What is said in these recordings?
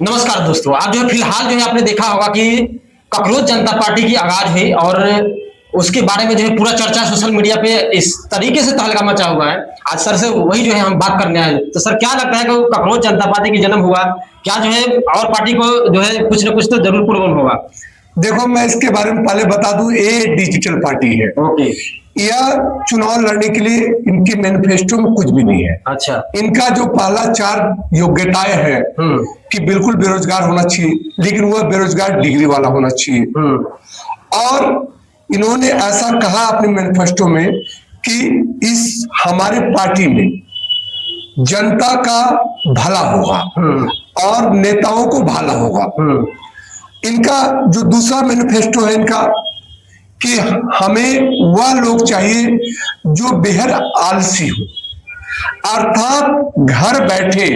नमस्कार दोस्तों। आज जो है फिलहाल जो है आपने देखा होगा कि ककरोच जनता पार्टी की आगाज हुई और उसके बारे में जो है पूरा चर्चा सोशल मीडिया पे इस तरीके से तहलका मचा हुआ है। आज सर से वही जो है हम बात करने आए। तो सर क्या लगता है कि ककरोच जनता पार्टी की जन्म हुआ, क्या जो है और पार्टी को जो है कुछ न कुछ तो जरूर पूर्वन होगा। देखो, मैं इसके बारे में पहले बता दूं, ये डिजिटल पार्टी है। ओके। यह चुनाव लड़ने के लिए इनके मैनिफेस्टो में कुछ भी नहीं है। अच्छा। इनका जो पहला 4 योग्यताएं है कि बिल्कुल बेरोजगार होना चाहिए, लेकिन वह बेरोजगार डिग्री वाला होना चाहिए। और इन्होंने ऐसा कहा अपने मैनिफेस्टो में कि इस हमारे पार्टी में जनता का भला होगा और नेताओं को भला होगा। इनका जो दूसरा मैनिफेस्टो है इनका कि हमें वह लोग चाहिए जो बेहद आलसी हो, अर्थात घर बैठे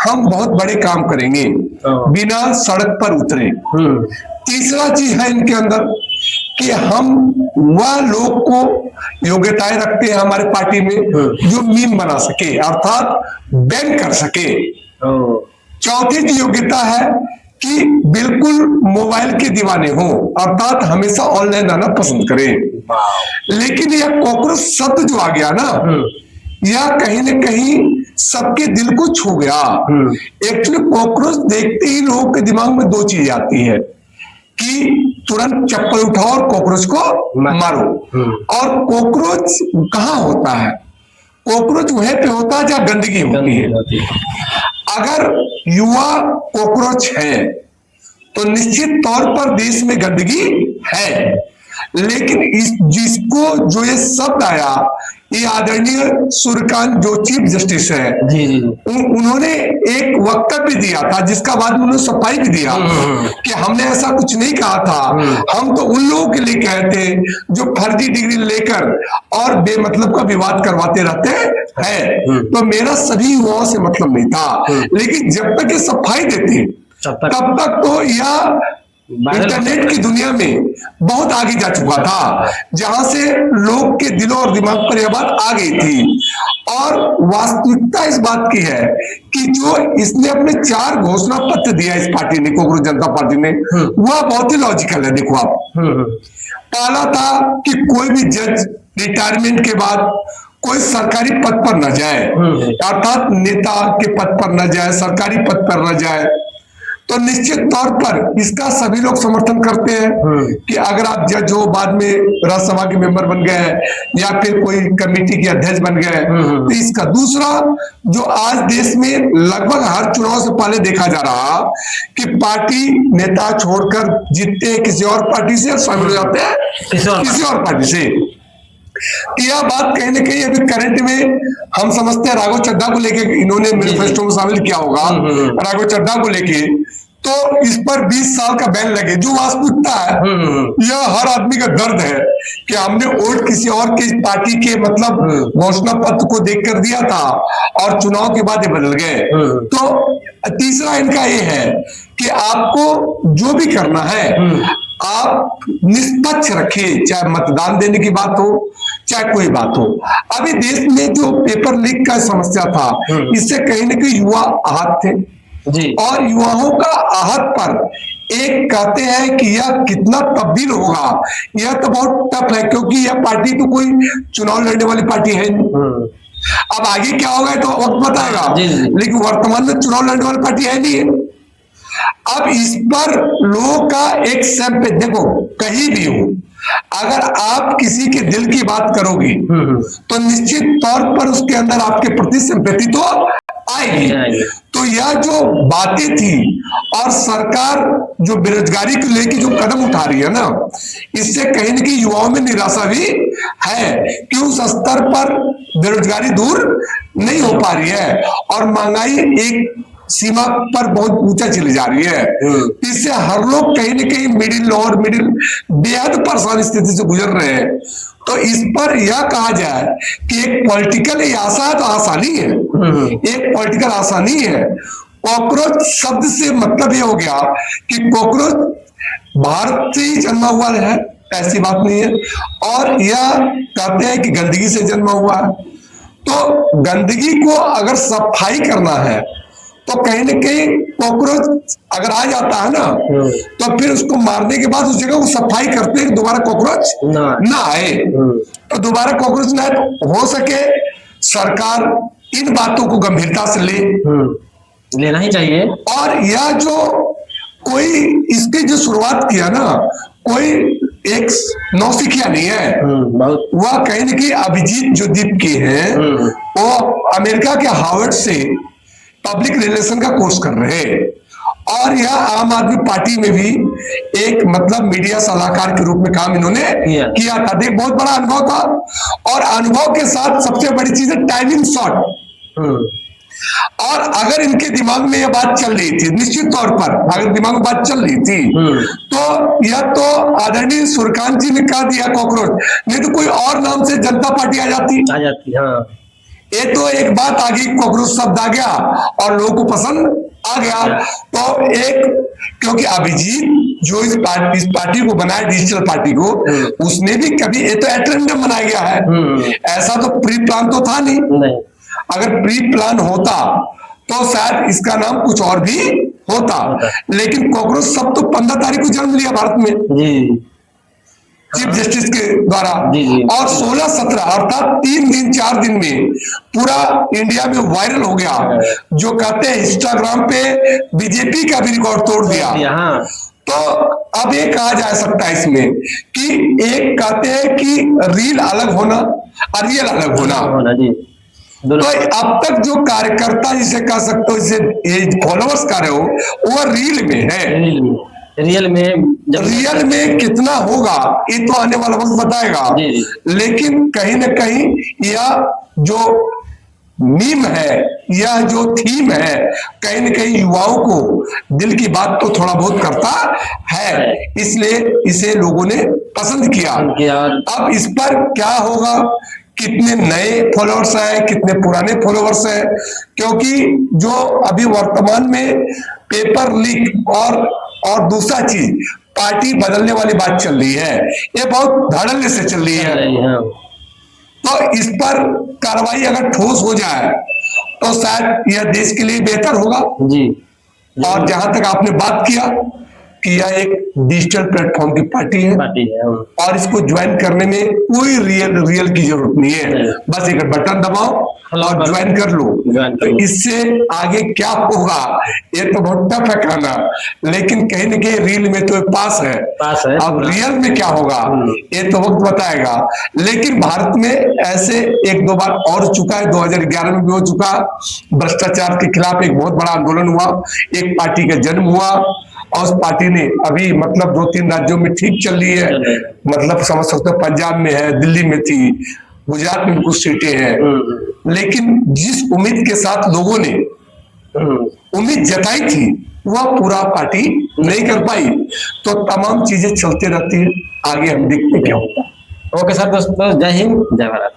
हम बहुत बड़े काम करेंगे बिना सड़क पर उतरे। तीसरा चीज है इनके अंदर कि हम वह लोग को योग्यताएं रखते हैं हमारे पार्टी में जो मीम बना सके, अर्थात बैन कर सके। चौथी की योग्यता है कि बिल्कुल मोबाइल के दीवाने हो, अर्थात हमेशा ऑनलाइन रहना पसंद करें। लेकिन यह कॉकरोच शब्द जो आ गया ना, यह कहीं न कहीं सबके दिल को छू गया। एक्चुअली कॉकरोच देखते ही लोगों के दिमाग में 2 चीज आती है कि तुरंत चप्पल उठाओ और कॉकरोच को मारो। और कॉकरोच कहाँ होता है? कॉकरोच वहीं पे होता है जहाँ गंदगी होती है। अगर युवा कॉकरोच है तो निश्चित तौर पर देश में गंदगी है। लेकिन जिसको जो ये शब्द आया, ये आदरणीय सूर्यकांत जो चीफ जस्टिस है, उन्होंने एक वक्तव्य दिया था जिसका बाद में उन्होंने सफाई भी दिया कि हमने ऐसा कुछ नहीं कहा था। हम तो उन लोगों के लिए कहे थे जो फर्जी डिग्री लेकर और बेमतलब का विवाद करवाते रहते हैं। तो मेरा सभी युवाओं से मतलब नहीं था, लेकिन जब तक ये सफाई देते तब तक तो यह इंटरनेट की दुनिया में बहुत आगे जा चुका था, जहां से लोग के दिलों और दिमाग पर यह बात आ गई थी। और वास्तविकता इस बात की है कि जो इसने अपने 4 घोषणा पत्र दिया इस पार्टी ने, कॉकरोच जनता पार्टी ने, वह बहुत ही लॉजिकल है। देखो आप, पहला था कि कोई भी जज रिटायरमेंट के बाद कोई सरकारी पद पर न जाए, अर्थात नेता के पद पर न जाए, सरकारी पद पर न जाए। तो निश्चित तौर पर इसका सभी लोग समर्थन करते हैं कि अगर आप जज हो, बाद में राज्यसभा के मेंबर बन गए या फिर कोई कमेटी के अध्यक्ष बन गए, तो इसका दूसरा जो आज देश में लगभग हर चुनाव से पहले देखा जा रहा कि पार्टी नेता छोड़कर जीतते हैं किसी और पार्टी से और शामिल हो जाते हैं किसी और पार्टी से। यह बात कहीं ना कहीं अभी करंट में हम समझते हैं राघव चड्ढा को लेके इन्होंने मैनिफेस्टो में शामिल किया होगा। राघव चड्ढा को लेके तो इस पर 20 साल का बैन लगे, जो वास्तविकता है। यह हर आदमी का दर्द है कि हमने वोट किसी और की पार्टी के मतलब घोषणा पत्र को देखकर दिया था और चुनाव के बाद ये बदल गए। तो तीसरा इनका ये है कि आपको जो भी करना है आप निष्पक्ष रखिए, चाहे मतदान देने की बात हो चाहे कोई बात हो। अभी देश में जो पेपर लीक का समस्या था, इससे कहीं ना कहीं युवा आहत थे और युवाओं का आहत पर एक कहते हैं कि यह कितना तब्दील होगा, यह तो बहुत टफ है, क्योंकि यह पार्टी तो कोई चुनाव लड़ने वाली पार्टी है नहीं। अब आगे क्या होगा तो वक्त बताएगा, लेकिन वर्तमान में चुनाव लड़ने वाली पार्टी है नहीं है। अब इस पर लोगों का एक सैंपल देखो, कहीं भी हो, अगर आप किसी के दिल की बात करोगे तो निश्चित तौर पर उसके अंदर आपके प्रति सिंपैथी तो आएगी। तो यह जो बातें थी और सरकार जो बेरोजगारी को लेकर जो कदम उठा रही है ना, इससे कहीं न कहीं युवाओं में निराशा भी है कि उस स्तर पर बेरोजगारी दूर नहीं हो पा रही है और महंगाई एक सीमा पर बहुत ऊंचा चली जा रही है। इससे हर लोग कहीं न कहीं मिडिल और मिडिल बेहद परेशान स्थिति से गुजर रहे हैं। तो इस पर यह कहा जाए कि एक पॉलिटिकल आशा तो आसानी है, एक पॉलिटिकल आसानी है। कॉकरोच शब्द से मतलब यह हो गया कि कॉकरोच भारत से ही जन्मा हुआ है, ऐसी बात नहीं है। और यह कहते हैं कि गंदगी से जन्मा हुआ है। तो गंदगी को अगर सफाई करना है तो कहीं ना कहीं कॉकरोच अगर आ जाता है ना, तो फिर उसको मारने के बाद उस जगह को सफाई करते हैं, दोबारा कॉकरोच ना आए। तो दोबारा कॉकरोच ना आए, तो हो सके सरकार इन बातों को गंभीरता से लेना ही चाहिए। और यह जो कोई इसकी जो शुरुआत किया ना, कोई एक नौसिखिया नहीं है, वह कहीं ना कहीं अभिजीत जो दीप के हैं, वो अमेरिका के हार्वर्ड से पब्लिक रिलेशन का कोर्स कर रहे हैं, और यह आम आदमी पार्टी में भी एक मतलब मीडिया सलाहकार के रूप में काम इन्होंने किया था। देख, बहुत बड़ा अनुभव था, और अनुभव के साथ सबसे बड़ी चीज है टाइमिंग शॉट। और अगर इनके दिमाग में यह बात चल रही थी, निश्चित तौर पर अगर दिमाग में बात चल रही थी, तो यह तो आदरणीय सूर्यकांत जी ने कहा दिया कॉकरोच, नहीं तो कोई और नाम से जनता पार्टी आ जाती। हाँ। ये तो एक बात आ गई, कॉकरोच शब्द आ गया और लोगों को पसंद आ गया। तो एक, क्योंकि अभिजीत जो इस पार्टी को बनाया, डिजिटल पार्टी को, उसने भी कभी, ये तो एट रैंडम बनाया गया है, ऐसा तो प्री प्लान तो था नहीं। अगर प्री प्लान होता तो शायद इसका नाम कुछ और भी होता, लेकिन कॉकरोच सब तो 15 तारीख को जन्म लिया भारत में चीफ जस्टिस के द्वारा, और 16-17 अर्थात 3 दिन 4 दिन में पूरा इंडिया में वायरल हो गया। जो कहते हैं इंस्टाग्राम पे बीजेपी का भी रिकॉर्ड तोड़ दिया। तो अब ये कहा जा सकता है इसमें कि एक कहते हैं कि रील अलग होना और रियल अलग होना। तो अब तक जो कार्यकर्ता जिसे कह सकते हो, जिसे फॉलोअर्स कर रहे हो, वो रील में है। रियल में कितना होगा ये तो आने वाला वक्त बताएगा। लेकिन कहीं ना कहीं यह जो मीम है, यह जो थीम है, कहीं ना कहीं युवाओं को दिल की बात तो थोड़ा बहुत करता है, इसलिए इसे लोगों ने पसंद किया। अब इस पर क्या होगा, कितने नए फॉलोअर्स हैं, कितने पुराने फॉलोअर्स हैं, क्योंकि जो अभी वर्तमान में पेपर लीक और दूसरा चीज पार्टी बदलने वाली बात चल रही है, ये बहुत धड़ल्ले से चल रही है। तो इस पर कार्रवाई अगर ठोस हो जाए तो शायद यह देश के लिए बेहतर होगा। और जहां तक आपने बात किया कि यह एक डिजिटल प्लेटफॉर्म की पार्टी है, और इसको ज्वाइन करने में कोई रियल की जरूरत नहीं है, बस एक बटन दबाओ और ज्वाइन कर लो। तो इससे आगे क्या होगा ये तो बहुत टफ है कहना, लेकिन कहीं ना कहीं रील में तो पास है। अब रियल में क्या होगा ये तो वक्त बताएगा। लेकिन भारत में ऐसे 1-2 बार और चुका है, 2011 में भी हो चुका। भ्रष्टाचार के खिलाफ एक बहुत बड़ा आंदोलन हुआ, एक पार्टी का जन्म हुआ, और उस पार्टी ने अभी मतलब 2-3 राज्यों में ठीक चल रही है, मतलब समझ सकते हो पंजाब में है, दिल्ली में थी, गुजरात में कुछ सीटें हैं। लेकिन जिस उम्मीद के साथ लोगों ने उम्मीद जताई थी वह पूरा पार्टी नहीं कर पाई। तो तमाम चीजें चलते रहती है, आगे हम देखते क्या होता। ओके सर, दोस्तों जय हिंद, जय भारत।